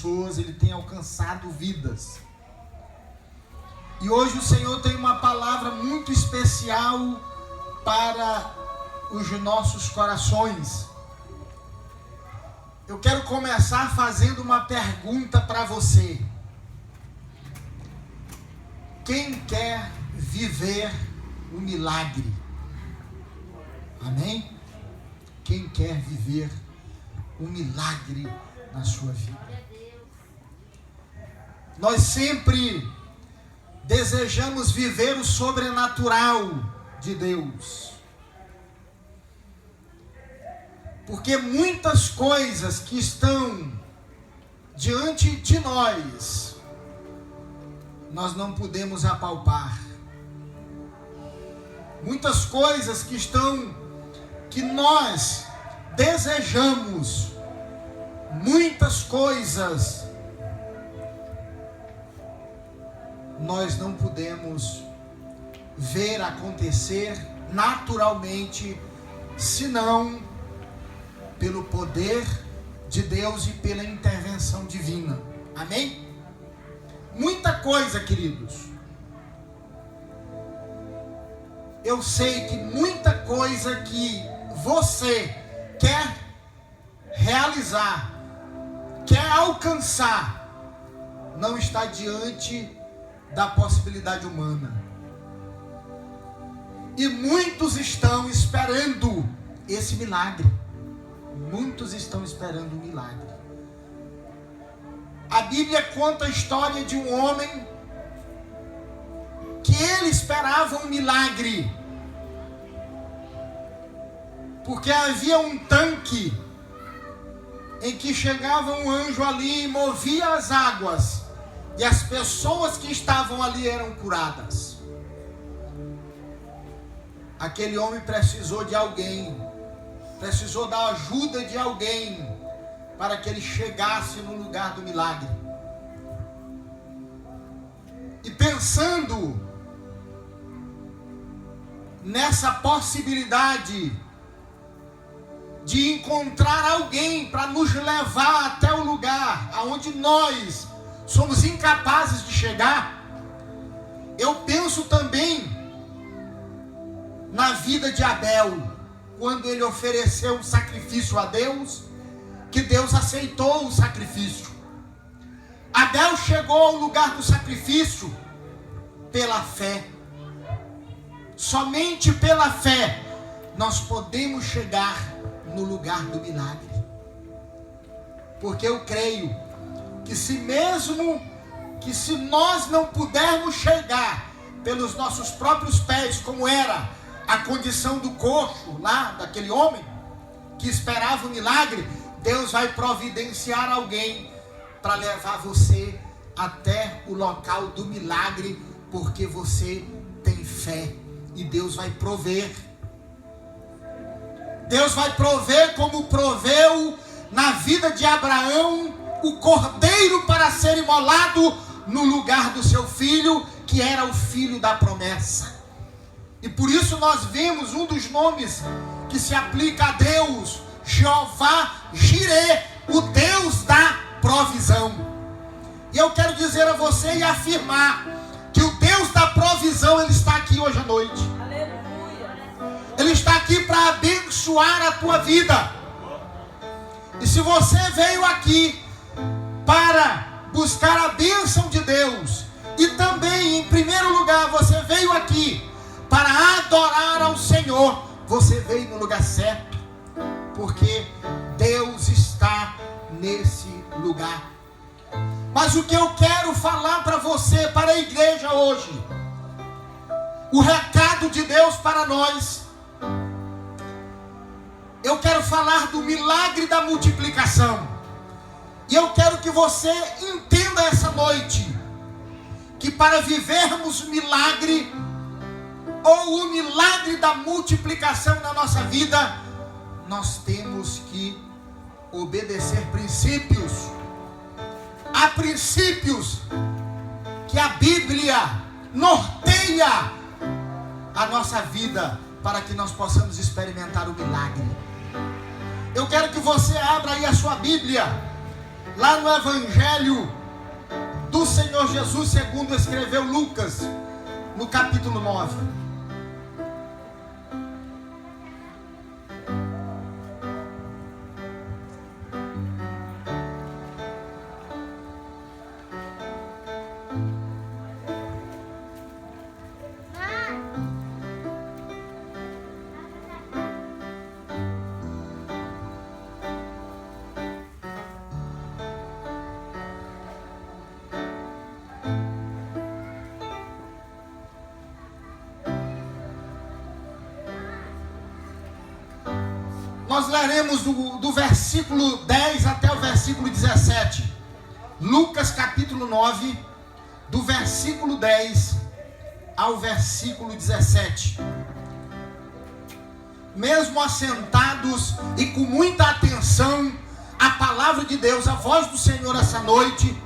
pessoas, Ele tem alcançado vidas. E hoje o Senhor tem uma palavra muito especial para os nossos corações. Eu quero começar fazendo uma pergunta para você. Quem quer viver um milagre? Amém? Quem quer viver um milagre na sua vida? Nós sempre desejamos viver o sobrenatural de Deus. Porque muitas coisas que estão diante de nós não podemos apalpar. Muitas coisas que nós desejamos, muitas coisas nós não podemos ver acontecer naturalmente, senão pelo poder de Deus e pela intervenção divina. Amém? Muita coisa, queridos. Eu sei que muita coisa que você quer realizar, quer alcançar, não está diante da possibilidade humana. E muitos estão esperando esse milagre. Muitos estão esperando um milagre. A Bíblia conta a história de um homem que ele esperava um milagre, porque havia um tanque em que chegava um anjo ali e movia as águas, e as pessoas que estavam ali eram curadas. Aquele homem precisou de alguém, precisou da ajuda de alguém para que ele chegasse no lugar do milagre. E pensando nessa possibilidade de encontrar alguém para nos levar até o lugar aonde nós somos incapazes de chegar, eu penso também na vida de Abel, quando ele ofereceu um sacrifício a Deus, que Deus aceitou o sacrifício. Abel chegou ao lugar do sacrifício pela fé. Somente pela fé nós podemos chegar no lugar do milagre. Porque eu creio que se nós não pudermos chegar pelos nossos próprios pés, como era a condição do coxo lá, daquele homem que esperava o milagre, Deus vai providenciar alguém para levar você até o local do milagre, porque você tem fé, e Deus vai prover. Deus vai prover como proveu na vida de Abraão o cordeiro para ser imolado no lugar do seu filho, que era o filho da promessa. E por isso nós vemos um dos nomes que se aplica a Deus, Jeová Jireh, o Deus da provisão. E eu quero dizer a você e afirmar que o Deus da provisão, Ele está aqui hoje à noite. Aleluia. Ele está aqui para abençoar a tua vida. E se você veio aqui para buscar a bênção de Deus, e também, em primeiro lugar, você veio aqui para adorar ao Senhor, você veio no lugar certo, porque Deus está nesse lugar. Mas o que eu quero falar para você, para a igreja hoje, o recado de Deus para nós, eu quero falar do milagre da multiplicação. E eu quero que você entenda essa noite, que para vivermos o milagre, ou o milagre da multiplicação na nossa vida, nós temos que obedecer princípios. Há princípios que a Bíblia norteia a nossa vida para que nós possamos experimentar o milagre. Eu quero que você abra aí a sua Bíblia lá no Evangelho do Senhor Jesus, segundo escreveu Lucas, no capítulo 9. Nós leremos do versículo 10 até o versículo 17. Lucas capítulo 9, do versículo 10 ao versículo 17. Mesmo assentados e com muita atenção à palavra de Deus, a voz do Senhor essa noite,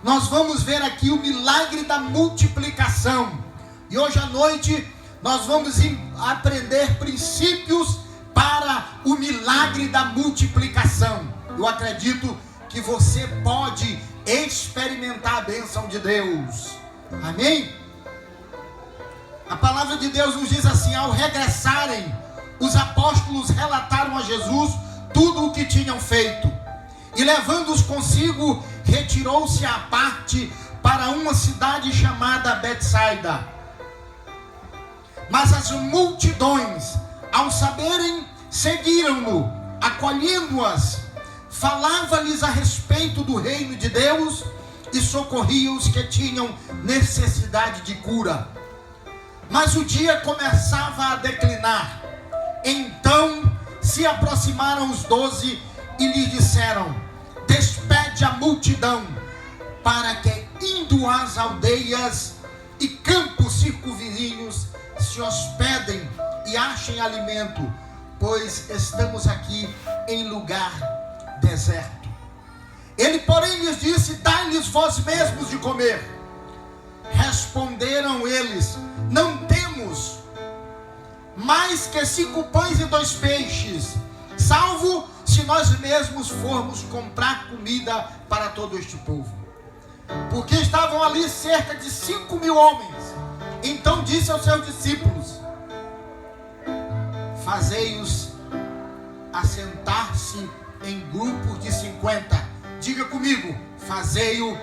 nós vamos ver aqui o milagre da multiplicação. E hoje à noite nós vamos aprender princípios para o milagre da multiplicação. Eu acredito que você pode experimentar a bênção de Deus. Amém? A palavra de Deus nos diz assim: ao regressarem, os apóstolos relataram a Jesus tudo o que tinham feito. E levando-os consigo, retirou-se à parte para uma cidade chamada Betsaida. Mas as multidões, ao saberem, seguiram-no, acolhendo-as, falava-lhes a respeito do reino de Deus e socorria os que tinham necessidade de cura. Mas o dia começava a declinar. Então se aproximaram os 12 e lhes disseram: despede a multidão, para que, indo às aldeias e campos circunvizinhos, se hospedem e achem alimento, pois estamos aqui em lugar deserto. Ele, porém, lhes disse: dai-lhes vós mesmos de comer. Responderam eles: não temos mais que 5 pães e 2 peixes, salvo se nós mesmos formos comprar comida para todo este povo. Porque estavam ali cerca de 5.000 homens. Então disse aos seus discípulos: fazei-os assentar-se em grupos de 50. Diga comigo: fazei-o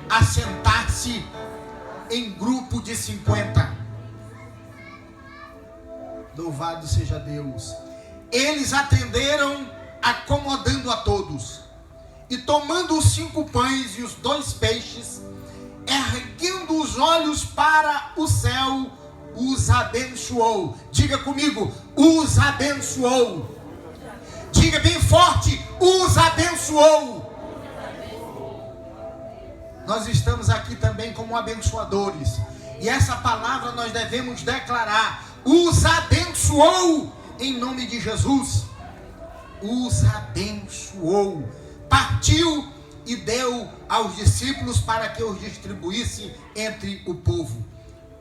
assentar-se em grupo de 50. Louvado seja Deus. Eles atenderam, acomodando a todos. E tomando os 5 pães e os 2 peixes, erguendo os olhos para o céu, os abençoou. Diga comigo: os abençoou. Diga bem forte: os abençoou. Nós estamos aqui também como abençoadores. E essa palavra nós devemos declarar: os abençoou em nome de Jesus. Os abençoou. Partiu e deu aos discípulos para que os distribuísse entre o povo.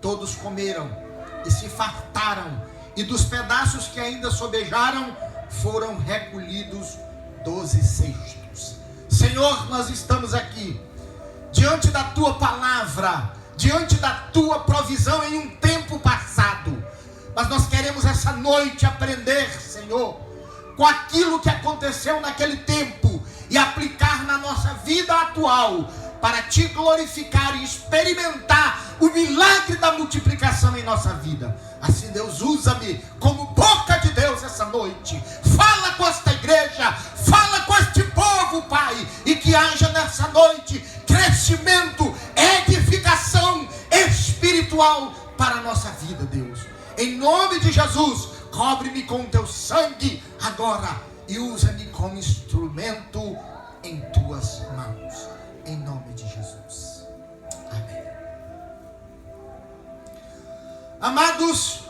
Todos comeram e se fartaram, e dos pedaços que ainda sobejaram foram recolhidos 12 cestos. Senhor, nós estamos aqui diante da tua palavra, diante da tua provisão em um tempo passado, mas nós queremos essa noite aprender, Senhor, com aquilo que aconteceu naquele tempo e aplicar na nossa vida atual, para te glorificar e experimentar o milagre da multiplicação em nossa vida. Assim, Deus, usa-me como boca de Deus essa noite. Fala com esta igreja, fala com este povo, Pai, e que haja nessa noite crescimento, edificação espiritual para a nossa vida, Deus. Em nome de Jesus, cobre-me com o teu sangue agora e usa-me como instrumento em tuas mãos. Em nome de Jesus. Amém. Amados,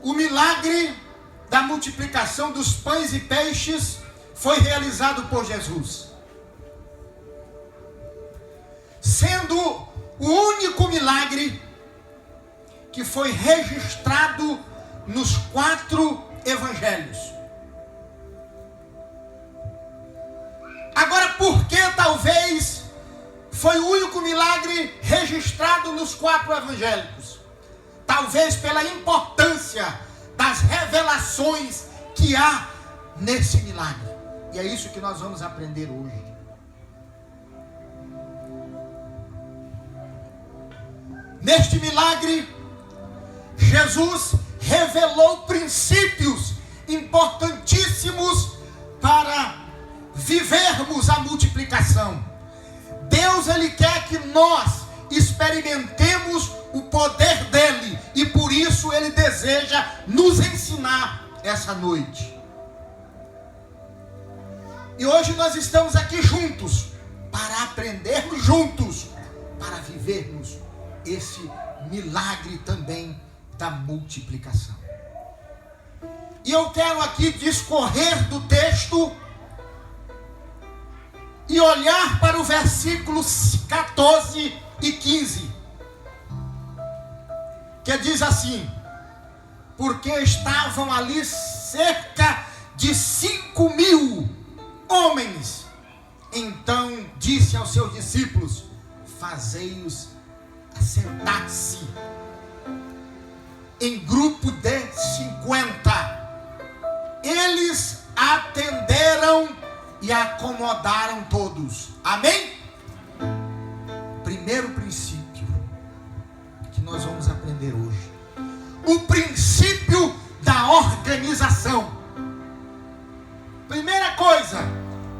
o milagre da multiplicação dos pães e peixes foi realizado por Jesus, sendo o único milagre que foi registrado nos 4 evangelhos. Agora, por que talvez foi o único milagre registrado nos 4 evangélicos? Talvez pela importância das revelações que há nesse milagre. E é isso que nós vamos aprender hoje. Neste milagre, Jesus revelou princípios importantíssimos para vivermos a multiplicação. Deus, Ele quer que nós experimentemos o poder dEle, e por isso Ele deseja nos ensinar essa noite. E hoje nós estamos aqui juntos, para aprendermos juntos, para vivermos esse milagre também da multiplicação. E eu quero aqui discorrer do texto e olhar para o versículos 14 e 15, que diz assim: porque estavam ali cerca de 5.000 homens. Então disse aos seus discípulos: fazei-os assentar-se em grupo de 50. Eles atenderam e acomodaram todos. Amém? Primeiro princípio que nós vamos aprender hoje: o princípio da organização. Primeira coisa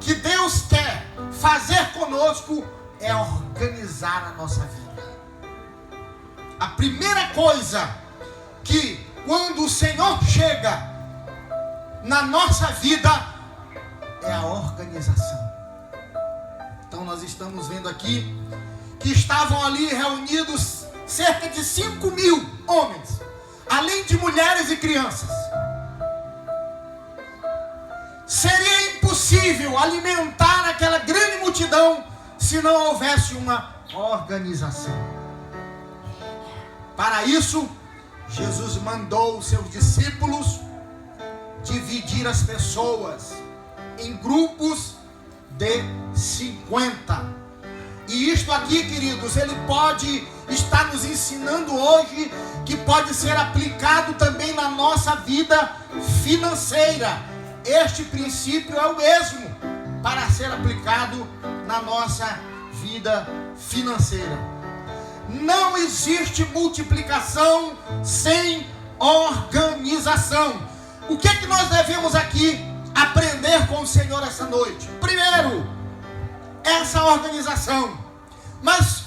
que Deus quer fazer conosco é organizar a nossa vida. A primeira coisa que, quando o Senhor chega na nossa vida, é a organização. Então nós estamos vendo aqui que estavam ali reunidos cerca de 5.000 homens, além de mulheres e crianças. Seria impossível alimentar aquela grande multidão se não houvesse uma organização. Para isso, Jesus mandou os seus discípulos dividir as pessoas em grupos de 50. E isto aqui, queridos, ele pode estar nos ensinando hoje que pode ser aplicado também na nossa vida financeira. Este princípio é o mesmo para ser aplicado na nossa vida financeira. Não existe multiplicação sem organização. O que é que nós devemos aqui aprender com o Senhor essa noite? Primeiro, essa organização. Mas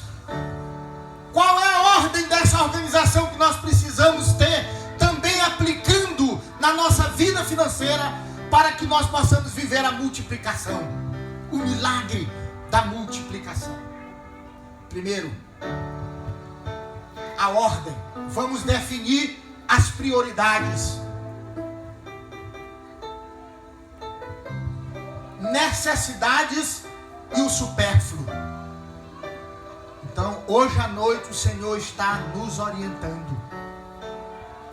qual é a ordem dessa organização que nós precisamos ter, também aplicando na nossa vida financeira, para que nós possamos viver a multiplicação, o milagre da multiplicação? Primeiro, a ordem. Vamos definir as prioridades. Necessidades e o supérfluo. Então, hoje à noite o Senhor está nos orientando.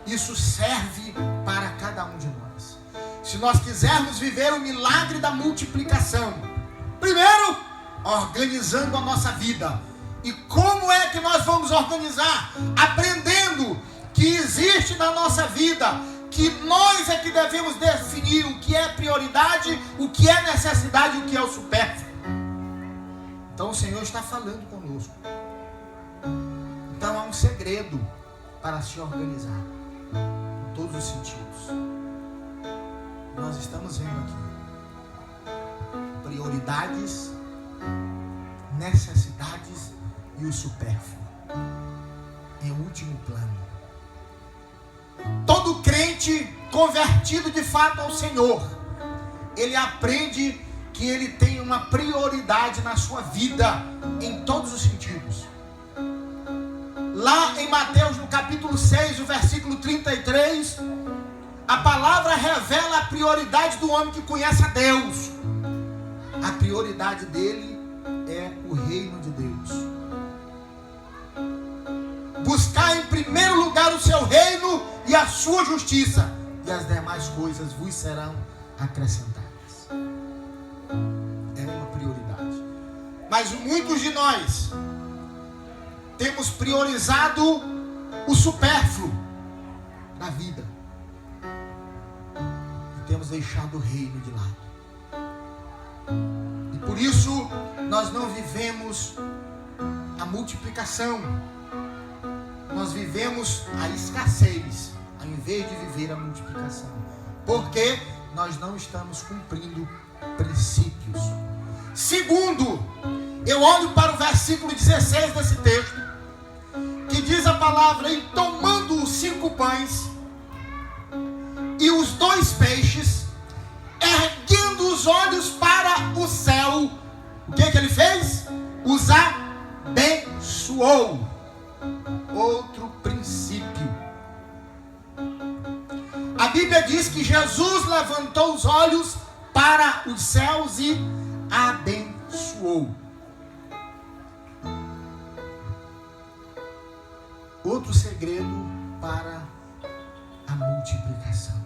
Isso serve para cada um de nós. Se nós quisermos viver o milagre da multiplicação, primeiro, organizando a nossa vida. E como é que nós vamos organizar? Aprendendo que existe na nossa vida, que nós é que devemos definir o que é prioridade, o que é necessidade e o que é o supérfluo. Então o Senhor está falando conosco. Então há um segredo para se organizar em todos os sentidos. Nós estamos vendo aqui prioridades, necessidades e o supérfluo em último plano. Todo crente convertido de fato ao Senhor, ele aprende que ele tem uma prioridade na sua vida em todos os sentidos. Lá em Mateus, no capítulo 6, o versículo 33, a palavra revela a prioridade do homem que conhece a Deus. A prioridade dele é o reino de Deus. Buscar em primeiro lugar o seu reino e a sua justiça, e as demais coisas vos serão acrescentadas. É uma Mas muitos de nós temos priorizado o supérfluo na vida e temos deixado o reino de lado. E por isso nós não vivemos a multiplicação, nós vivemos a escassez ao invés de viver a multiplicação, porque nós não estamos cumprindo princípios. Segundo, eu olho para o versículo 16 desse texto, que diz a palavra: e tomando os 5 pães e os 2 peixes, erguendo os olhos para o céu, o que ele fez? Os abençoou. Outro princípio. A Bíblia diz que Jesus levantou os olhos para os céus e abençoou. Outro segredo para a multiplicação.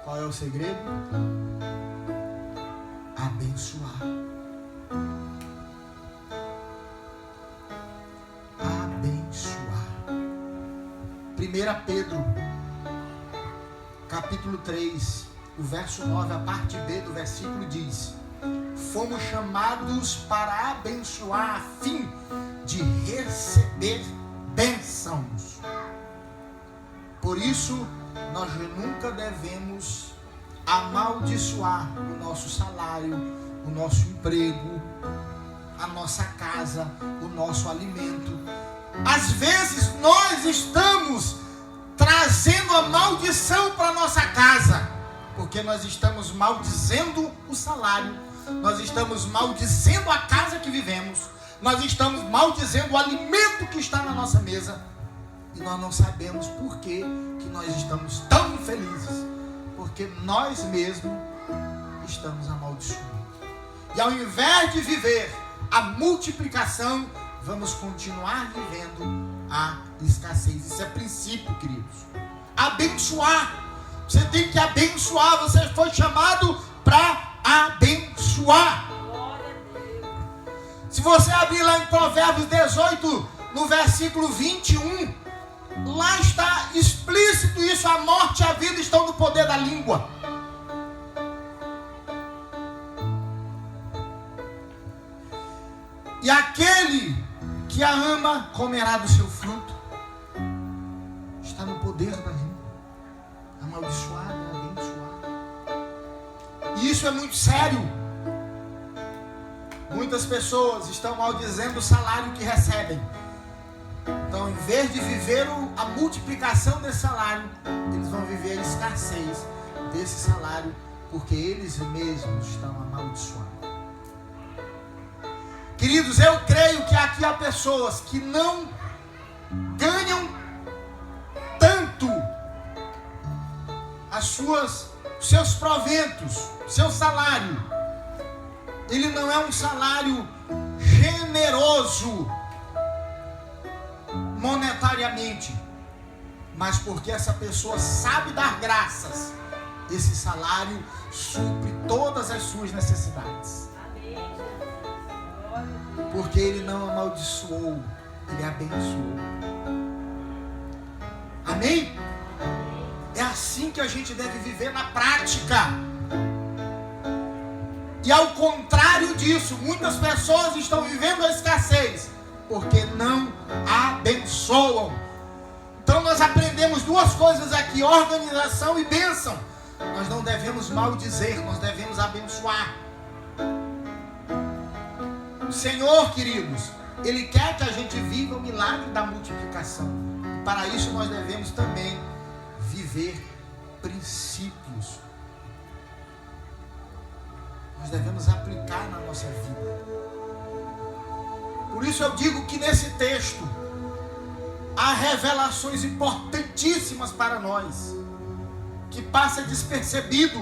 Qual é o segredo? Abençoar. Abençoar. 1 Pedro, capítulo 3, o verso 9, a parte B do versículo diz: fomos chamados para abençoar a fim de receber bênçãos. Por isso, nós nunca devemos amaldiçoar o nosso salário, o nosso emprego, a nossa casa, o nosso alimento. Às vezes nós estamos trazendo a maldição para a nossa casa, porque nós estamos maldizendo o salário, nós estamos maldizendo a casa que vivemos, nós estamos maldizendo o alimento que está na nossa mesa, e nós não sabemos por que nós estamos tão infelizes, porque nós mesmos estamos amaldiçoando. E ao invés de viver a multiplicação, vamos continuar vivendo a escassez. Isso é princípio, queridos. Abençoar. Você tem que abençoar. Você foi chamado para abençoar. Se você abrir lá em Provérbios 18, no versículo 21, lá está explícito isso: a morte e a vida estão no poder da língua. E aquele que a ama comerá do seu fruto. Está no poder da língua. Amaldiçoar e abençoar. E isso é muito sério. Muitas pessoas estão maldizendo o salário que recebem. Então, em vez de viver a multiplicação desse salário, eles vão viver a escassez desse salário, porque eles mesmos estão amaldiçoando. Queridos, eu creio que aqui há pessoas que não ganham tanto os seus proventos, seu salário. Ele não é um salário generoso monetariamente, mas porque essa pessoa sabe dar graças, esse salário supre todas as suas necessidades. Porque ele não amaldiçoou, ele abençoou. Amém? É assim que a gente deve viver na prática. E ao contrário disso, muitas pessoas estão vivendo a escassez porque não abençoam. Então nós aprendemos 2 coisas aqui: organização e bênção. Nós não devemos maldizer, nós devemos abençoar. O Senhor, queridos, Ele quer que a gente viva o milagre da multiplicação. E para isso nós devemos também viver princípios. Nós devemos aplicar na nossa vida. Por isso eu digo que nesse texto há revelações importantíssimas para nós, que passa despercebido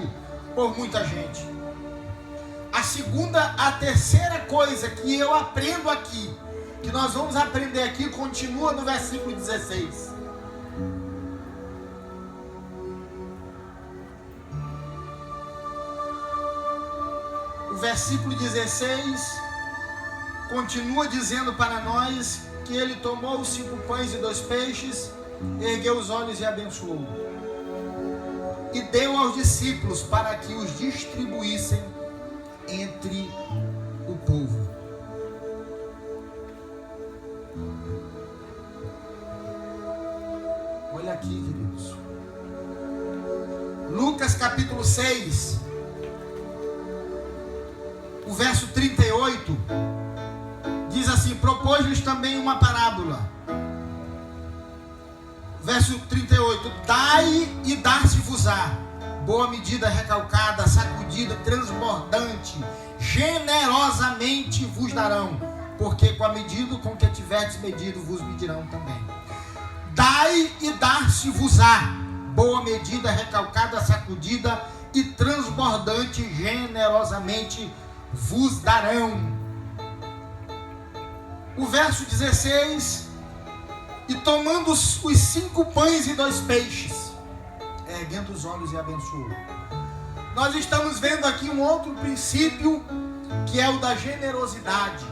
por muita gente. A terceira coisa que eu aprendo aqui, que nós vamos aprender aqui, continua no versículo 16. O versículo 16 continua dizendo para nós que ele tomou os 5 pães e 2 peixes, ergueu os olhos e abençoou. E deu aos discípulos para que os distribuíssem entre o povo. Olha aqui, queridos. Lucas capítulo 6, o verso 38, diz assim: propôs-lhes também uma parábola. Verso 38: dai e dar-se-vos-á, boa medida, recalcada, sacudida, transbordante, generosamente vos darão, porque com a medida com que tiverdes medido, vos medirão também. Dai e dar-se-vos-á, boa medida, recalcada, sacudida e transbordante, generosamente vos darão. O verso 16: e tomando os 5 pães e 2 peixes, erguendo os olhos e abençoou. Nós estamos vendo aqui um outro princípio, que é o da generosidade.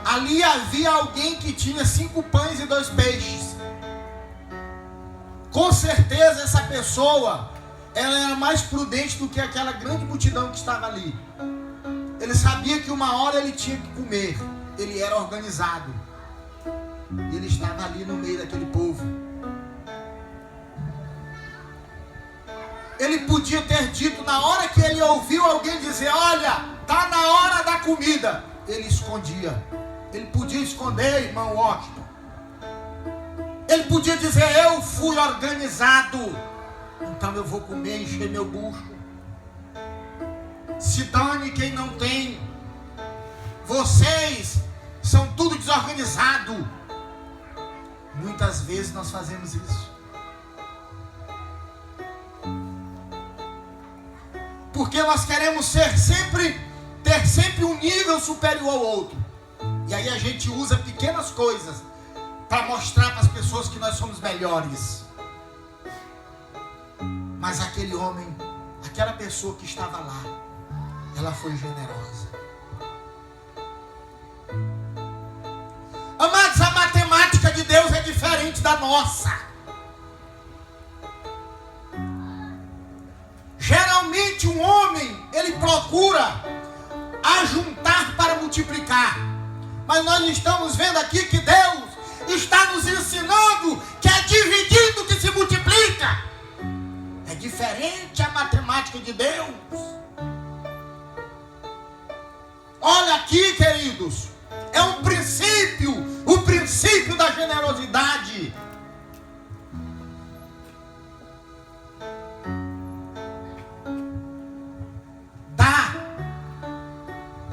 Ali havia alguém que tinha 5 pães e 2 peixes. Com certeza essa pessoa, ela era mais prudente do que aquela grande multidão que estava ali. Ele sabia que uma hora ele tinha que comer. Ele era organizado. Ele estava ali no meio daquele povo. Ele podia ter dito, na hora que ele ouviu alguém dizer: olha, está na hora da comida, ele escondia. Ele podia esconder, irmão Washington. Ele podia dizer: eu fui organizado, então eu vou comer e encher meu bucho. Se dane quem não tem. Vocês são tudo desorganizado. Muitas vezes nós fazemos isso. Porque nós queremos ter sempre um nível superior ao outro. E aí a gente usa pequenas coisas para mostrar para as pessoas que nós somos melhores. Mas aquele homem, aquela pessoa que estava lá, ela foi generosa. Amados, a matemática de Deus é diferente da nossa. Geralmente um homem, ele procura ajuntar para multiplicar. Mas nós estamos vendo aqui que Deus está nos ensinando que é dividindo que se multiplica. É diferente a matemática de Deus. Olha aqui, queridos, é um princípio, o princípio da generosidade. Dá,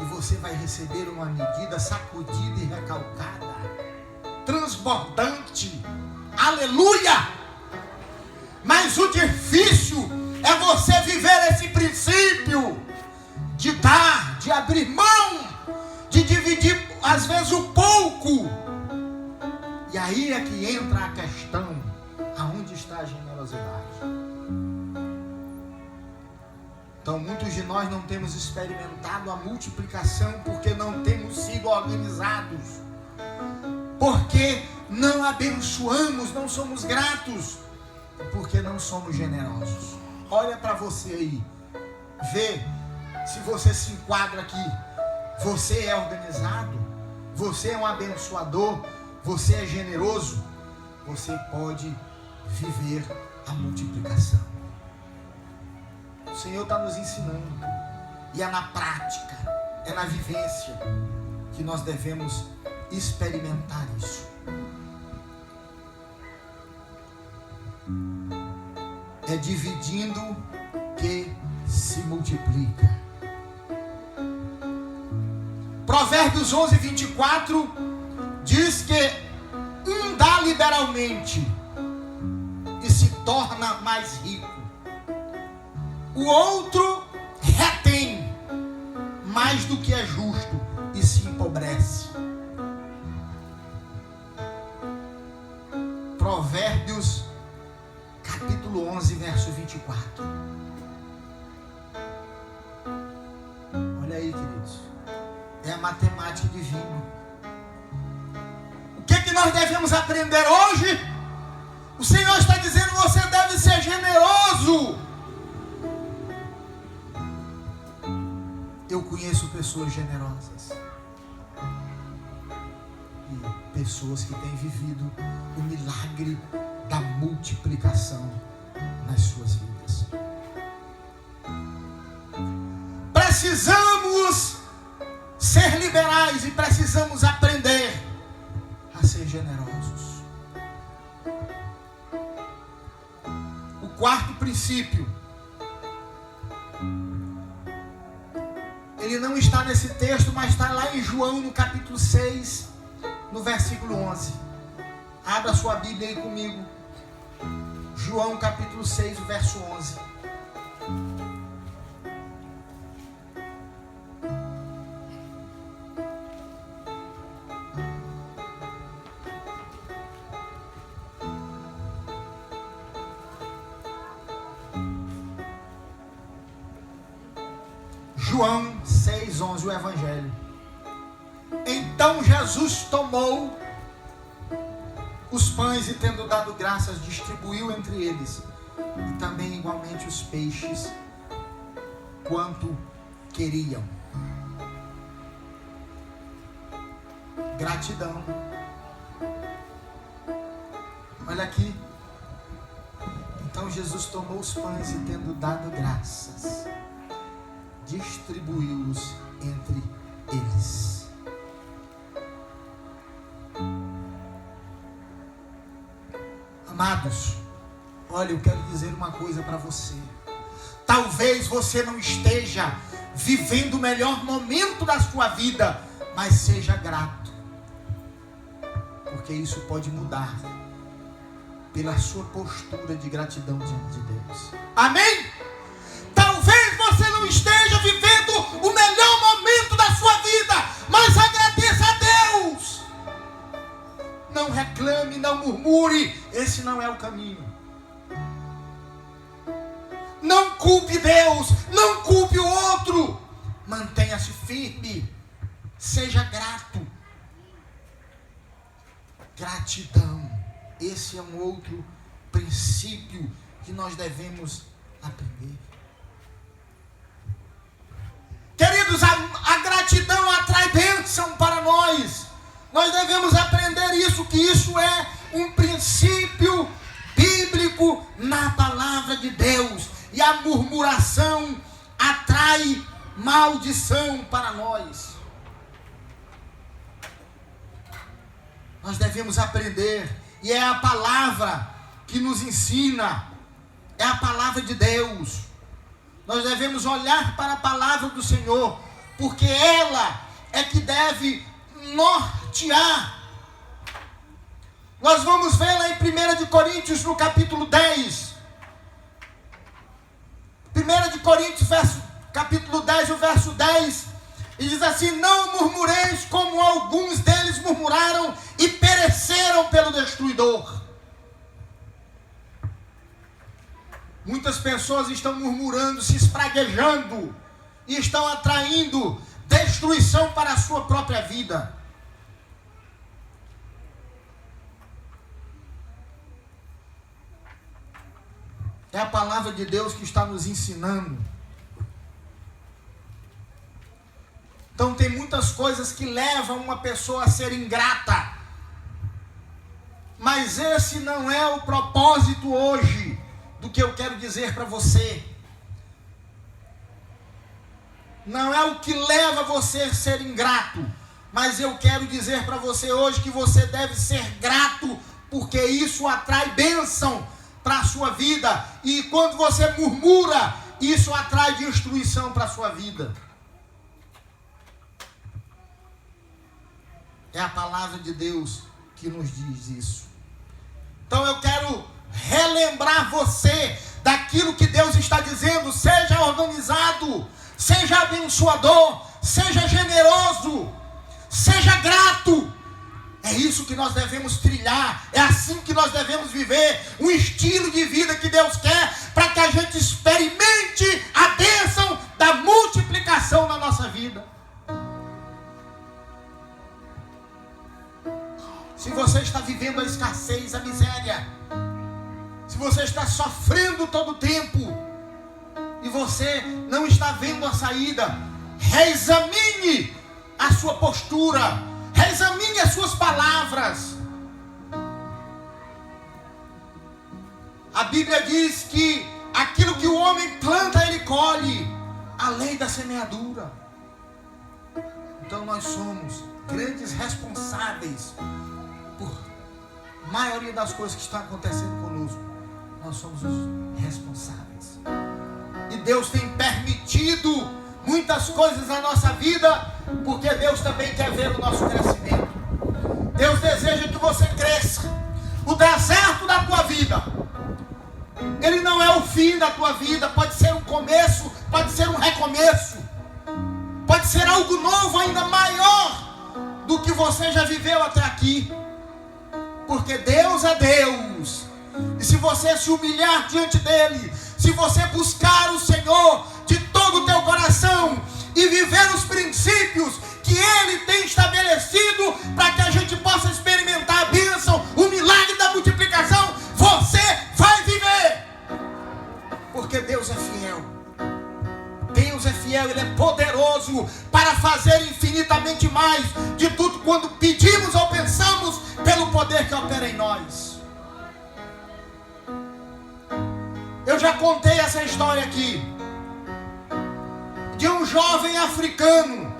e você vai receber uma medida sacudida e recalcada, transbordante. Aleluia! Mas o difícil é você viver esse princípio de dar, de abrir mão, de dividir às vezes o pouco. E aí é que entra a questão: aonde está a generosidade? Então muitos de nós não temos experimentado a multiplicação porque não temos sido organizados, porque não abençoamos, não somos gratos, porque não somos generosos. Olha para você aí, vê se você se enquadra aqui. Você é organizado, você é um abençoador, você é generoso, você pode viver a multiplicação. O Senhor está nos ensinando, e é na prática, é na vivência que nós devemos experimentar isso. É dividindo que se multiplica. Provérbios 11, 24 diz que um dá liberalmente e se torna mais rico. O outro retém mais do que é justo e se empobrece. Provérbios capítulo 11, verso 24. É a matemática divina. O que nós devemos aprender hoje? O Senhor está dizendo: você deve ser generoso. Eu conheço pessoas generosas e pessoas que têm vivido o milagre da multiplicação nas suas vidas. Precisamos ser liberais e precisamos aprender a ser generosos. O quarto princípio, ele não está nesse texto, mas está lá em João, no capítulo 6, no versículo 11. Abra sua Bíblia aí comigo. João, capítulo 6, verso 11. João 6,11, o Evangelho. Então Jesus tomou os pães e, tendo dado graças, distribuiu entre eles, e também igualmente os peixes, quanto queriam. Gratidão. Olha aqui. Então Jesus tomou os pães e, tendo dado graças, distribuiu-os entre eles. Amados, olha, eu quero dizer uma coisa para você. Talvez você não esteja vivendo o melhor momento da sua vida, mas seja grato, porque isso pode mudar pela sua postura de gratidão diante de Deus. Amém? Talvez você não esteja vivendo o melhor momento da sua vida, mas agradeça a Deus. Não reclame, não murmure. Esse não é o caminho. Não culpe Deus, não culpe o outro. Mantenha-se firme. Seja grato. Gratidão. Esse é um outro princípio que nós devemos aprender. Queridos, a gratidão atrai bênção para nós. Nós devemos aprender isso, que isso é um princípio bíblico na palavra de Deus. E a murmuração atrai maldição para nós. Nós devemos aprender, e é a palavra que nos ensina, é a palavra de Deus. Nós devemos olhar para a palavra do Senhor, porque ela é que deve nortear. Nós vamos ver lá em 1 Coríntios, no capítulo 10. 1 Coríntios, capítulo 10, o verso 10. E diz assim: não murmureis como alguns deles murmuraram e pereceram pelo destruidor. Muitas pessoas estão murmurando, se espraguejando, e estão atraindo destruição para a sua própria vida. É a palavra de Deus que está nos ensinando. Então tem muitas coisas que levam uma pessoa a ser ingrata. Mas esse não é o propósito hoje do que eu quero dizer para você. Não é o que leva você a ser ingrato. Mas eu quero dizer para você hoje que você deve ser grato, porque isso atrai bênção para a sua vida. E quando você murmura, isso atrai destruição para a sua vida. É a palavra de Deus que nos diz isso. Então eu quero relembrar você daquilo que Deus está dizendo. Seja organizado, seja abençoador, seja generoso, seja grato. É isso que nós devemos trilhar, é assim que nós devemos viver, um estilo de vida que Deus quer, para que a gente experimente a bênção da multiplicação na nossa vida. vivendo a escassez, a miséria, se você está sofrendo todo o tempo e você não está vendo a saída, reexamine a sua postura, reexamine as suas palavras. A Bíblia diz que aquilo que o homem planta, ele colhe. A lei da semeadura. Então nós somos grandes responsáveis por maioria das coisas que estão acontecendo conosco. Nós somos os responsáveis. E Deus tem permitido muitas coisas na nossa vida, porque Deus também quer ver o nosso crescimento. Deus deseja que você cresça. O deserto da tua vida, ele não é o fim da tua vida. Pode ser um começo, pode ser um recomeço, pode ser algo novo ainda maior do que você já viveu até aqui. Porque Deus é Deus. E se você se humilhar diante dele, se você buscar o Senhor de todo o teu coração e viver os princípios que ele tem estabelecido para que a gente possa experimentar a bênção, o milagre da multiplicação, você vai viver. Porque Deus é fiel. Deus é fiel, ele é poderoso para fazer infinitamente mais de tudo quando pedimos ou pensamos, pelo poder que opera em nós. Eu já contei essa história aqui, de um jovem africano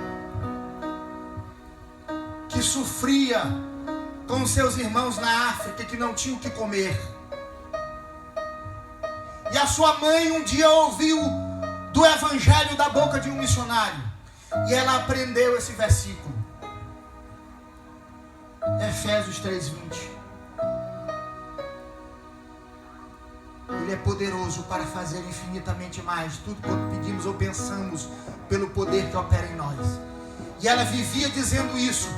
que sofria com seus irmãos na África, que não tinham o que comer. E a sua mãe um dia ouviu do evangelho da boca de um missionário, e ela aprendeu esse versículo, Efésios 3:20. Ele é poderoso para fazer infinitamente mais, tudo quanto pedimos ou pensamos, pelo poder que opera em nós. E ela vivia dizendo isso.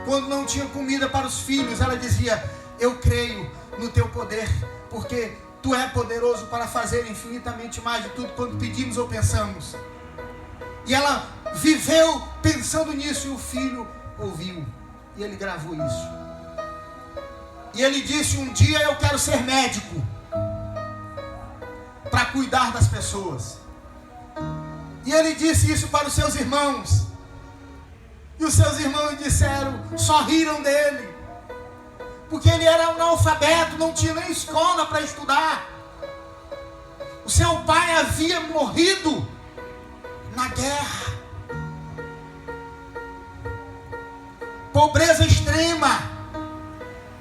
Quando não tinha comida para os filhos, ela dizia: eu creio no teu poder, porque tu é poderoso para fazer infinitamente mais de tudo quanto pedimos ou pensamos. E ela viveu pensando nisso, e o filho ouviu, e ele gravou isso. E ele disse: um dia eu quero ser médico, para cuidar das pessoas. E ele disse isso para os seus irmãos. E os seus irmãos disseram, só riram dele, porque ele era analfabeto, não tinha nem escola para estudar. O seu pai havia morrido na guerra. Pobreza extrema.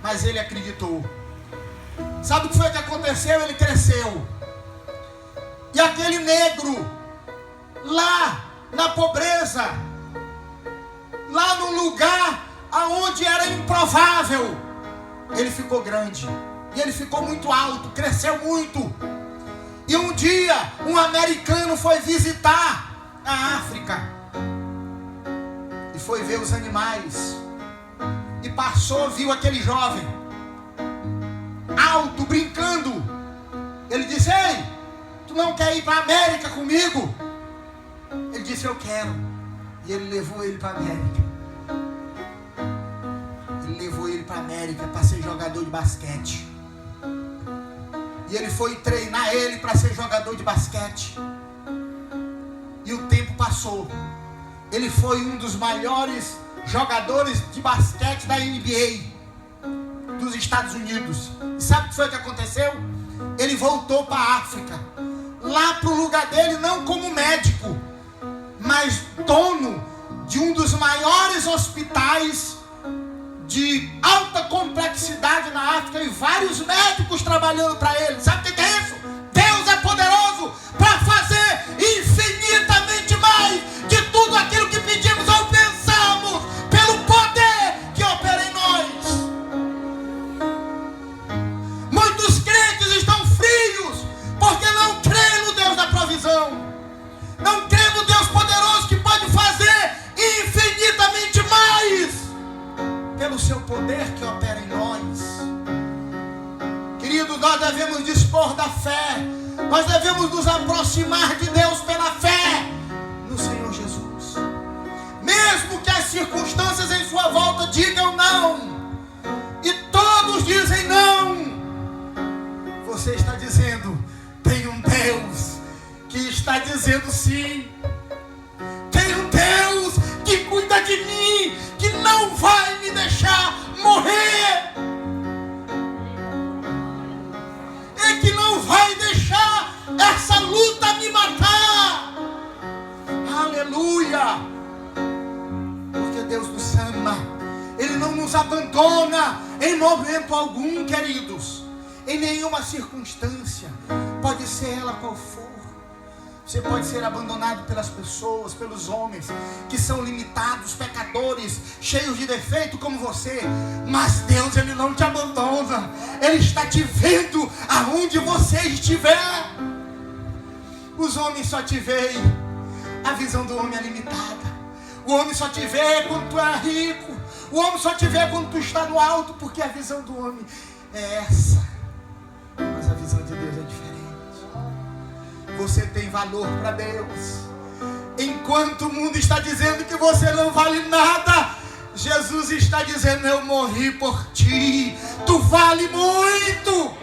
Mas ele acreditou. Sabe o que foi que aconteceu? Ele cresceu. E aquele negro, lá na pobreza, lá no lugar aonde era improvável, ele ficou grande. E ele ficou muito alto, cresceu muito. E um dia, um americano foi visitar a África. E foi ver os animais. E passou, viu aquele jovem, alto, brincando. Ele disse: ei, tu não quer ir para a América comigo? Ele disse: eu quero. E ele levou ele para a América. Ele levou ele para a América para ser jogador de basquete. E ele foi treinar ele para ser jogador de basquete. E o tempo passou. Ele foi um dos maiores jogadores de basquete da NBA dos Estados Unidos. E sabe o que foi que aconteceu? Ele voltou para a África, lá para o lugar dele, não como médico, mas dono de um dos maiores hospitais de alta complexidade na África, e vários médicos trabalhando para ele. Sabe o que é isso? Deus é poderoso para fazer infinitamente mais de tudo aquilo que pedimos ou pensamos, pelo poder que opera em nós. Muitos crentes estão frios porque não creem no Deus da provisão, não creem no Deus poderoso que pode fazer infinitamente mais pelo seu poder que opera em nós. Queridos, nós devemos dispor da fé. Nós devemos nos aproximar de Deus pela fé no Senhor Jesus. Mesmo que as circunstâncias em sua volta digam não, e dizendo sim. Tem um Deus que cuida de mim, que não vai me deixar morrer. E que não vai deixar essa luta me matar. Aleluia. Porque Deus nos ama. Ele não nos abandona em momento algum, queridos. Em nenhuma circunstância. Pode ser ela qual for. Você pode ser abandonado pelas pessoas, pelos homens que são limitados, pecadores, cheios de defeito como você. Mas Deus, Ele não te abandona. Ele está te vendo aonde você estiver. Os homens só te veem. A visão do homem é limitada. O homem só te vê quando tu é rico. O homem só te vê quando tu está no alto. Porque a visão do homem é essa. Mas a visão de Deus é diferente. Você tem valor para Deus. Enquanto o mundo está dizendo que você não vale nada, Jesus está dizendo: eu morri por ti. Tu vale muito.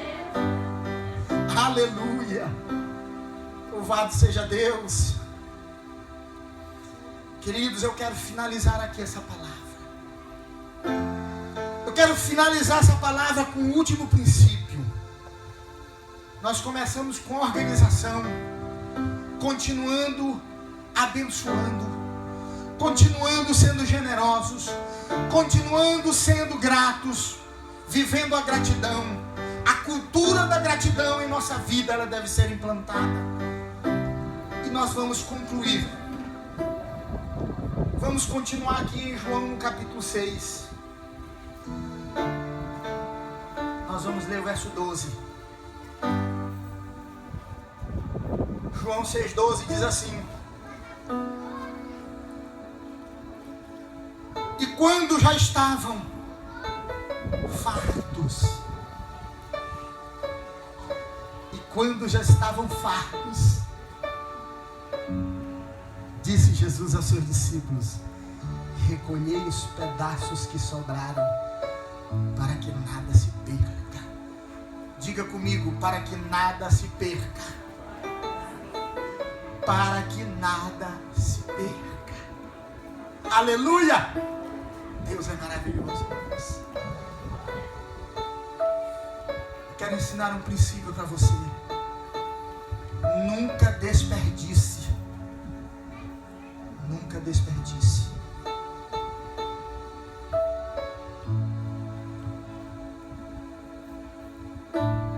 Aleluia. Louvado seja Deus. Queridos, eu quero finalizar aqui essa palavra. Eu quero finalizar essa palavra com o último princípio. Nós começamos com organização, continuando abençoando, continuando sendo generosos, continuando sendo gratos, vivendo a gratidão. A cultura da gratidão em nossa vida, ela deve ser implantada. E nós vamos concluir. Vamos continuar aqui em João no capítulo 6. Nós vamos ler o verso 12. João 6,12 diz assim: e quando já estavam fartos, disse Jesus aos seus discípulos: recolhei os pedaços que sobraram, para que nada se perca. Diga comigo: para que nada se perca. Para que nada se perca. Aleluia! Deus é maravilhoso. Eu quero ensinar um princípio para você. Nunca desperdice. Nunca desperdice.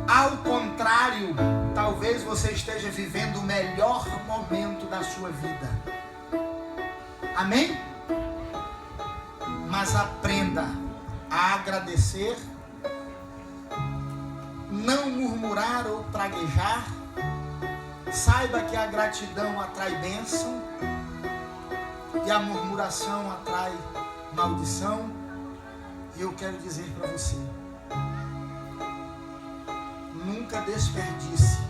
Ao contrário, talvez você esteja vivendo o melhor momento da sua vida. Amém? Mas aprenda a agradecer, não murmurar ou praguejar. Saiba que a gratidão atrai bênção e a murmuração atrai maldição. E eu quero dizer para você: nunca desperdice.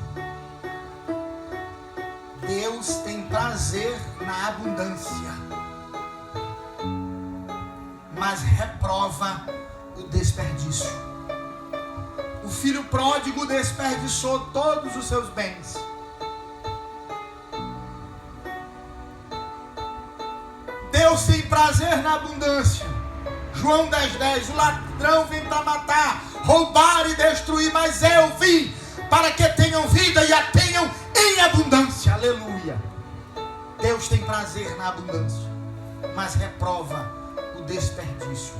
Deus tem prazer na abundância, mas reprova o desperdício. O filho pródigo desperdiçou todos os seus bens. Deus tem prazer na abundância. João 10,10: o ladrão vem para matar, roubar e destruir, mas eu vim para que tenham vida e a tenham em abundância. Aleluia. Deus tem prazer na abundância, mas reprova o desperdício.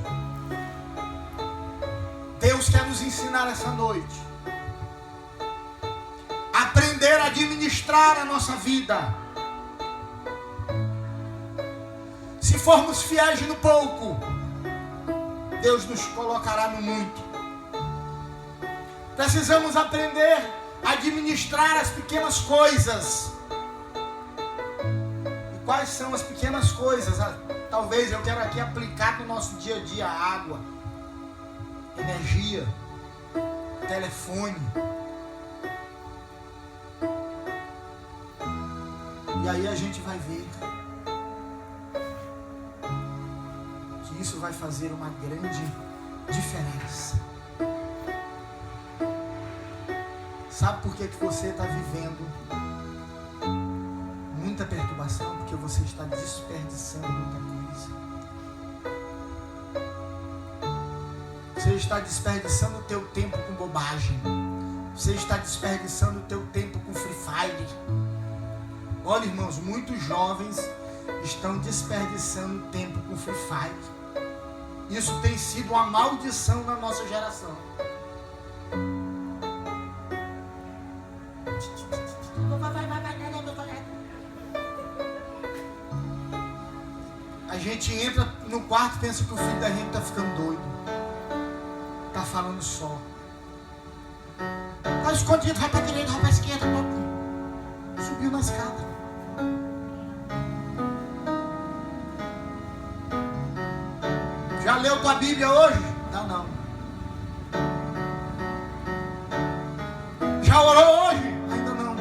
Deus quer nos ensinar essa noite a aprender a administrar a nossa vida. Se formos fiéis no pouco, Deus nos colocará no muito. Precisamos aprender a administrar as pequenas coisas. E quais são as pequenas coisas? Talvez eu quero aqui aplicar no nosso dia a dia: água, energia, telefone. E aí a gente vai ver que isso vai fazer uma grande diferença. Sabe por que você está vivendo muita perturbação, porque você está desperdiçando muita coisa. Você está desperdiçando o teu tempo com bobagem. Você está desperdiçando o teu tempo com Free Fire. Olha, irmãos, muitos jovens estão desperdiçando tempo com Free Fire. Isso tem sido uma maldição na nossa geração. A gente entra no quarto e pensa que o filho da gente está ficando doido. Está falando só. Está escondido, vai para a direita, vai para a esquerda. Subiu na escada. Já leu tua Bíblia hoje? Não. Já orou hoje? Ainda não.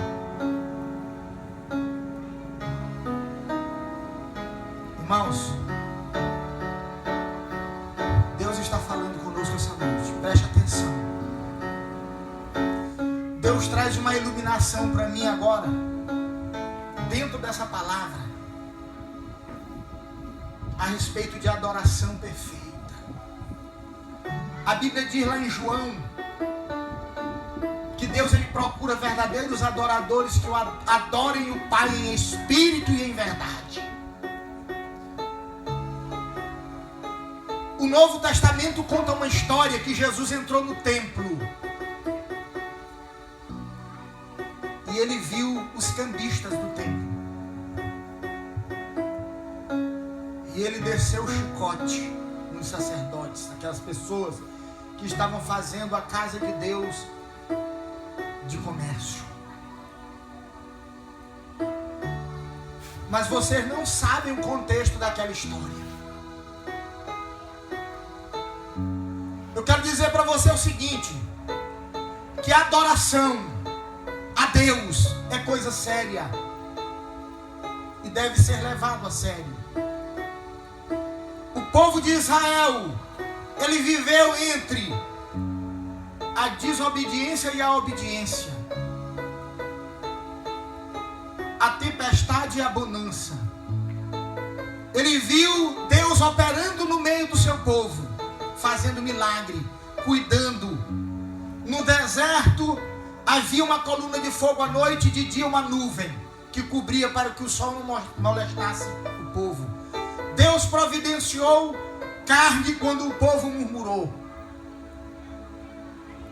Irmãos, Deus está falando conosco essa noite. Preste atenção. Deus traz uma iluminação para mim agora, dentro dessa palavra, a respeito de adoração perfeita. A Bíblia diz lá em João que Deus ele procura verdadeiros adoradores que o adorem o Pai em espírito e em verdade. O Novo Testamento conta uma história que Jesus entrou no templo e ele viu os cambistas do templo. E ele desceu o chicote nos sacerdotes, aquelas pessoas que estavam fazendo a casa de Deus de comércio. Mas vocês não sabem o contexto daquela história. Eu quero dizer para você o seguinte, que a adoração a Deus é coisa séria e deve ser levado a sério. O povo de Israel, ele viveu entre a desobediência e a obediência, a tempestade e a bonança. Ele viu Deus operando no meio do seu povo, fazendo milagre, cuidando. No deserto havia uma coluna de fogo à noite, de dia uma nuvem que cobria para que o sol não molestasse o povo. Deus providenciou carne quando o povo murmurou.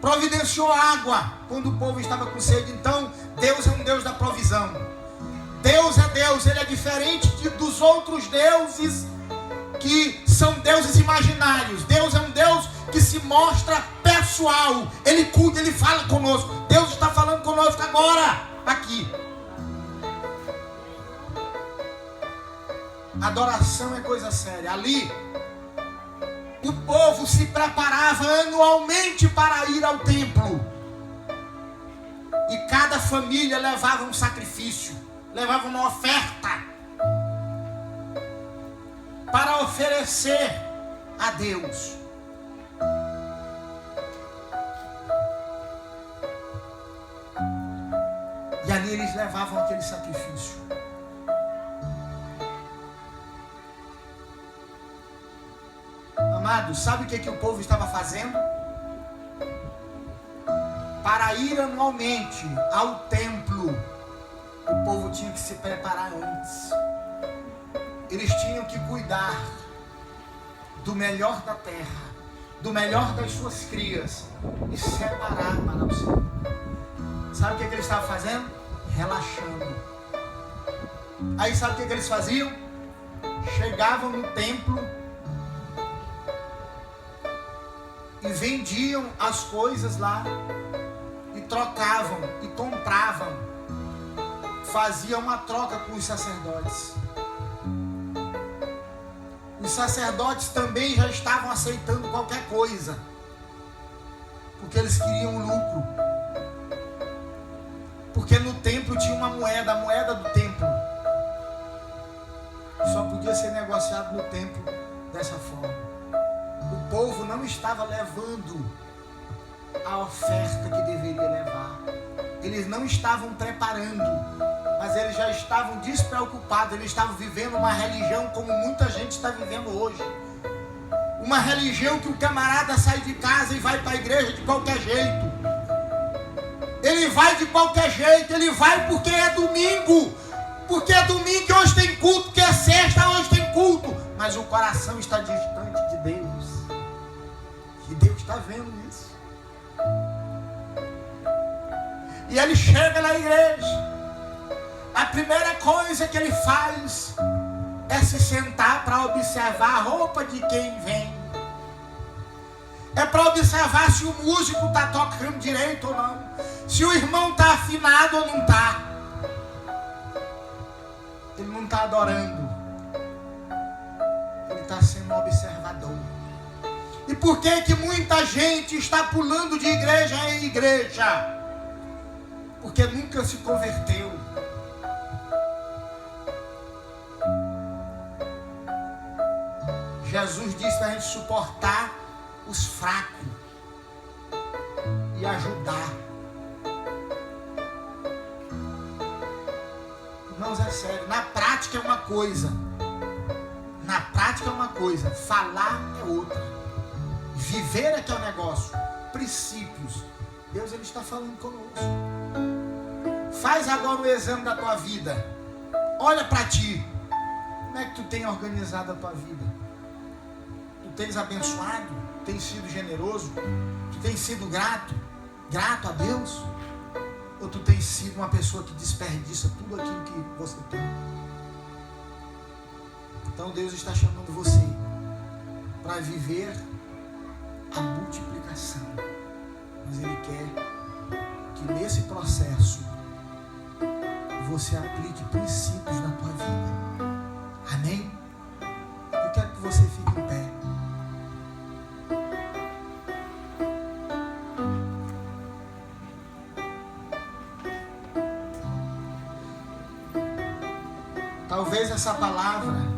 Providenciou água quando o povo estava com sede. Então, Deus é um Deus da provisão. Deus é Deus, Ele é diferente dos outros deuses que são deuses imaginários. Deus é um Deus que se mostra pessoal. Ele cuida, Ele fala conosco. Deus está falando conosco agora, aqui. Adoração é coisa séria. Ali, o povo se preparava anualmente para ir ao templo. E cada família levava um sacrifício, levava uma oferta para oferecer a Deus. E ali eles levavam aquele sacrifício. Amados, sabe o que o povo estava fazendo? Para ir anualmente ao templo, o povo tinha que se preparar antes. Eles tinham que cuidar do melhor da terra, do melhor das suas crias e separar para o Senhor. Sabe o que eles estavam fazendo? Relaxando. Aí sabe o que eles faziam? Chegavam no templo e vendiam as coisas lá e trocavam e compravam. Faziam uma troca com os sacerdotes. Os sacerdotes também já estavam aceitando qualquer coisa, porque eles queriam lucro. Porque no templo tinha uma moeda, a moeda do templo. Só podia ser negociado no templo dessa forma. O povo não estava levando a oferta que deveria levar. Eles não estavam preparando Mas eles já estavam despreocupados, eles estavam vivendo uma religião como muita gente está vivendo hoje. Uma religião que o camarada sai de casa e vai para a igreja de qualquer jeito. Ele vai de qualquer jeito, ele vai porque é domingo. Porque é domingo que hoje tem culto, porque é sexta, hoje tem culto. Mas o coração está distante de Deus. E Deus está vendo isso. E ele chega na igreja. A primeira coisa que ele faz é se sentar para observar a roupa de quem vem. É para observar se o músico está tocando direito ou não. Se o irmão está afinado ou não está. Ele não está adorando. Ele está sendo um observador. E por que muita gente está pulando de igreja em igreja? Porque nunca se converteu. Jesus disse para a gente suportar os fracos e ajudar. Irmãos, é sério, na prática é uma coisa. Na prática é uma coisa, falar é outra. Viver é que é o negócio. Princípios. Deus, ele está falando conosco. Faz agora o exame da tua vida. Olha para ti. Como é que tu tem organizado a tua vida? Tu tens abençoado? Tens sido generoso? Tu tens sido grato a Deus? Ou tu tens sido uma pessoa que desperdiça tudo aquilo que você tem? Então Deus está chamando você para viver a multiplicação. Mas Ele quer que nesse processo você aplique princípios na tua vida. Amém? Eu quero que você fique em pé. Talvez essa palavra